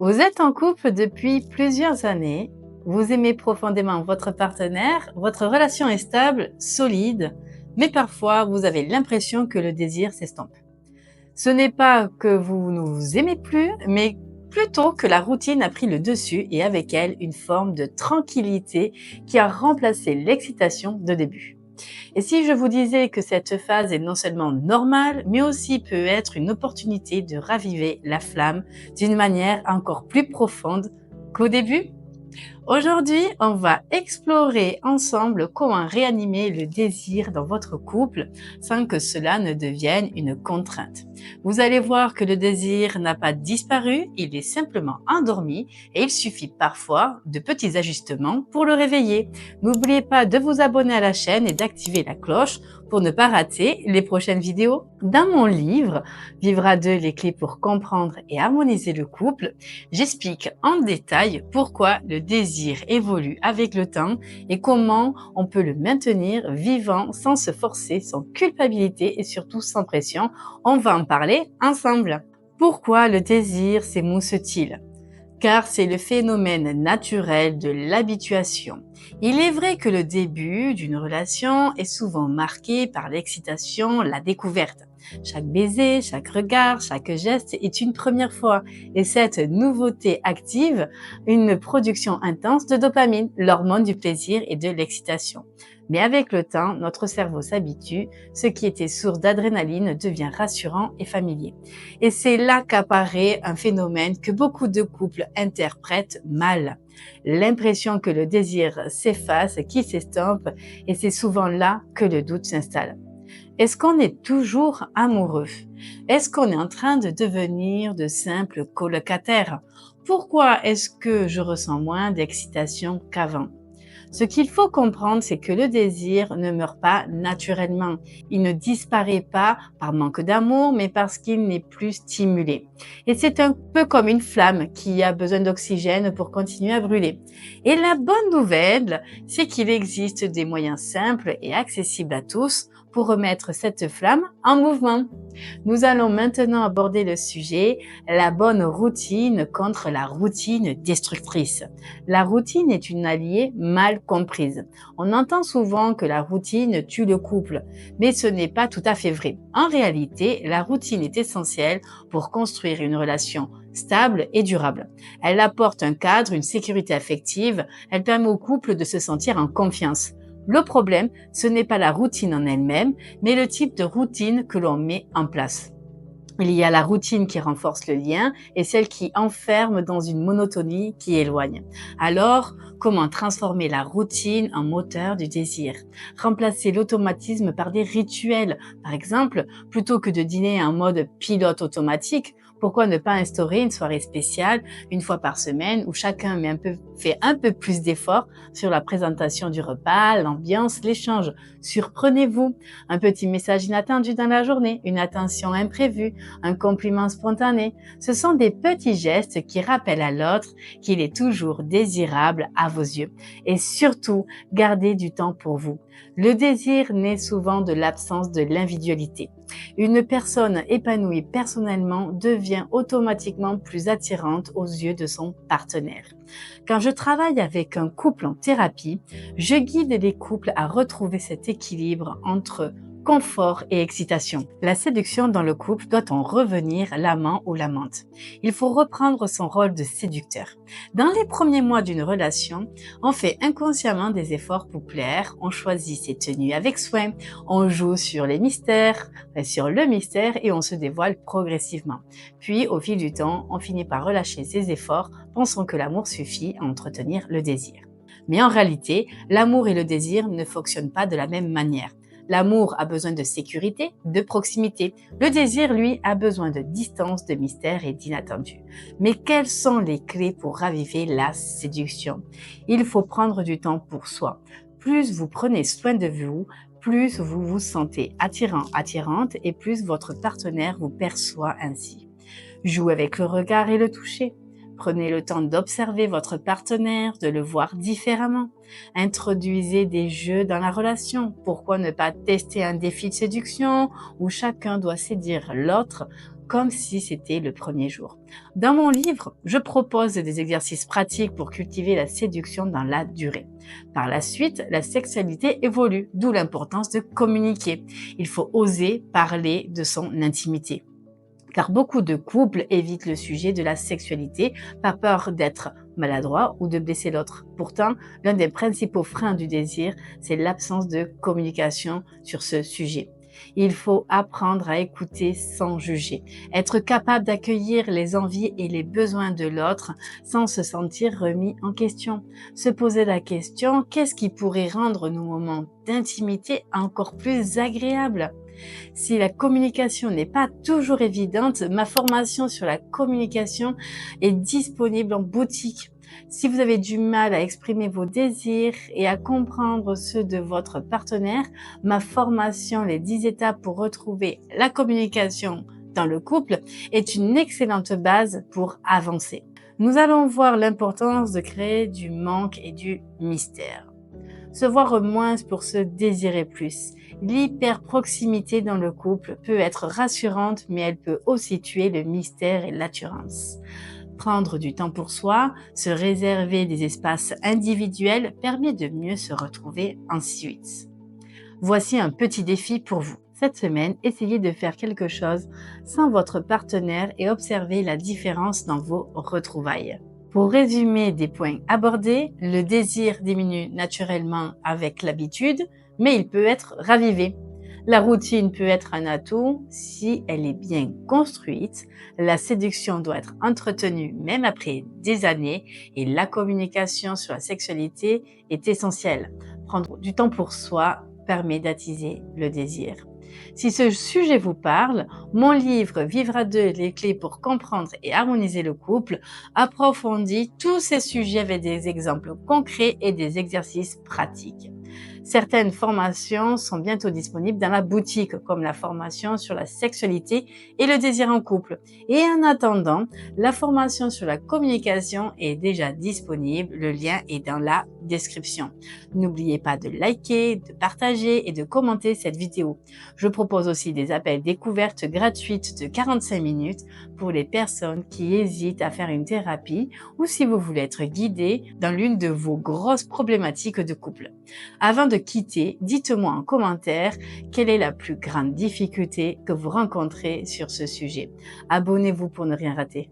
Vous êtes en couple depuis plusieurs années, vous aimez profondément votre partenaire, votre relation est stable, solide, mais parfois vous avez l'impression que le désir s'estompe. Ce n'est pas que vous ne vous aimez plus, mais plutôt que la routine a pris le dessus et avec elle une forme de tranquillité qui a remplacé l'excitation de début. Et si je vous disais que cette phase est non seulement normale, mais aussi peut être une opportunité de raviver la flamme d'une manière encore plus profonde qu'au début? Aujourd'hui, on va explorer ensemble comment réanimer le désir dans votre couple sans que cela ne devienne une contrainte. Vous allez voir que le désir n'a pas disparu, il est simplement endormi et il suffit parfois de petits ajustements pour le réveiller. N'oubliez pas de vous abonner à la chaîne et d'activer la cloche pour ne pas rater les prochaines vidéos. Dans mon livre Vivre à deux, les clés pour comprendre et harmoniser le couple, j'explique en détail pourquoi le désir évolue avec le temps et comment on peut le maintenir vivant sans se forcer, sans culpabilité et surtout sans pression. On va en parler ensemble. Pourquoi le désir s'émousse-t-il? Car c'est le phénomène naturel de l'habituation. Il est vrai que le début d'une relation est souvent marqué par l'excitation, la découverte. Chaque baiser, chaque regard, chaque geste est une première fois et cette nouveauté active une production intense de dopamine, l'hormone du plaisir et de l'excitation. Mais avec le temps, notre cerveau s'habitue, ce qui était source d'adrénaline devient rassurant et familier. Et c'est là qu'apparaît un phénomène que beaucoup de couples interprètent mal. L'impression que le désir s'efface, qu'il s'estompe, et c'est souvent là que le doute s'installe. Est-ce qu'on est toujours amoureux? Est-ce qu'on est en train de devenir de simples colocataires? Pourquoi est-ce que je ressens moins d'excitation qu'avant? Ce qu'il faut comprendre, c'est que le désir ne meurt pas naturellement. Il ne disparaît pas par manque d'amour, mais parce qu'il n'est plus stimulé. Et c'est un peu comme une flamme qui a besoin d'oxygène pour continuer à brûler. Et la bonne nouvelle, c'est qu'il existe des moyens simples et accessibles à tous pour remettre cette flamme en mouvement. Nous allons maintenant aborder le sujet, la bonne routine contre la routine destructrice. La routine est une alliée mal comprise. On entend souvent que la routine tue le couple, mais ce n'est pas tout à fait vrai. En réalité, la routine est essentielle pour construire une relation stable et durable. Elle apporte un cadre, une sécurité affective, elle permet au couple de se sentir en confiance. Le problème, ce n'est pas la routine en elle-même, mais le type de routine que l'on met en place. Il y a la routine qui renforce le lien et celle qui enferme dans une monotonie qui éloigne. Alors, comment transformer la routine en moteur du désir? Remplacer l'automatisme par des rituels. Par exemple, plutôt que de dîner en mode pilote automatique, pourquoi ne pas instaurer une soirée spéciale une fois par semaine où chacun fait un peu plus d'efforts sur la présentation du repas, l'ambiance, l'échange? Surprenez-vous. Un petit message inattendu dans la journée, une attention imprévue, un compliment spontané. Ce sont des petits gestes qui rappellent à l'autre qu'il est toujours désirable à vos yeux. Et surtout, gardez du temps pour vous. Le désir naît souvent de l'absence de l'individualité. Une personne épanouie personnellement devient automatiquement plus attirante aux yeux de son partenaire. Quand je travaille avec un couple en thérapie, je guide les couples à retrouver cet équilibre entre confort et excitation. La séduction dans le couple doit en revenir l'amant ou l'amante. Il faut reprendre son rôle de séducteur. Dans les premiers mois d'une relation, on fait inconsciemment des efforts pour plaire, on choisit ses tenues avec soin, on joue sur les mystères, sur le mystère et on se dévoile progressivement. Puis, au fil du temps, on finit par relâcher ses efforts, pensant que l'amour suffit à entretenir le désir. Mais en réalité, l'amour et le désir ne fonctionnent pas de la même manière. L'amour a besoin de sécurité, de proximité. Le désir, lui, a besoin de distance, de mystère et d'inattendu. Mais quelles sont les clés pour raviver la séduction? Il faut prendre du temps pour soi. Plus vous prenez soin de vous, plus vous vous sentez attirant, attirante et plus votre partenaire vous perçoit ainsi. Jouez avec le regard et le toucher. Prenez le temps d'observer votre partenaire, de le voir différemment. Introduisez des jeux dans la relation. Pourquoi ne pas tester un défi de séduction où chacun doit séduire l'autre comme si c'était le premier jour. Dans mon livre, je propose des exercices pratiques pour cultiver la séduction dans la durée. Par la suite, la sexualité évolue, d'où l'importance de communiquer. Il faut oser parler de son intimité. Car beaucoup de couples évitent le sujet de la sexualité par peur d'être maladroit ou de blesser l'autre. Pourtant, l'un des principaux freins du désir, c'est l'absence de communication sur ce sujet. Il faut apprendre à écouter sans juger, être capable d'accueillir les envies et les besoins de l'autre sans se sentir remis en question. Se poser la question, qu'est-ce qui pourrait rendre nos moments d'intimité encore plus agréables? Si la communication n'est pas toujours évidente, ma formation sur la communication est disponible en boutique. Si vous avez du mal à exprimer vos désirs et à comprendre ceux de votre partenaire, ma formation Les 10 étapes pour retrouver la communication dans le couple est une excellente base pour avancer. Nous allons voir l'importance de créer du manque et du mystère. Se voir moins pour se désirer plus. L'hyperproximité dans le couple peut être rassurante, mais elle peut aussi tuer le mystère et l'attirance. Prendre du temps pour soi, se réserver des espaces individuels permet de mieux se retrouver ensuite. Voici un petit défi pour vous. Cette semaine, essayez de faire quelque chose sans votre partenaire et observez la différence dans vos retrouvailles. Pour résumer des points abordés, le désir diminue naturellement avec l'habitude, mais il peut être ravivé. La routine peut être un atout si elle est bien construite. La séduction doit être entretenue même après des années et la communication sur la sexualité est essentielle. Prendre du temps pour soi permet d'attiser le désir. Si ce sujet vous parle, mon livre Vivre à deux, les clés pour comprendre et harmoniser le couple approfondit tous ces sujets avec des exemples concrets et des exercices pratiques. Certaines formations sont bientôt disponibles dans la boutique, comme la formation sur la sexualité et le désir en couple. Et en attendant, la formation sur la communication est déjà disponible. Le lien est dans la description. N'oubliez pas de liker, de partager et de commenter cette vidéo. Je propose aussi des appels découvertes gratuites de 45 minutes pour les personnes qui hésitent à faire une thérapie ou si vous voulez être guidé dans l'une de vos grosses problématiques de couple. Avant de quitter, dites-moi en commentaire quelle est la plus grande difficulté que vous rencontrez sur ce sujet. Abonnez-vous pour ne rien rater.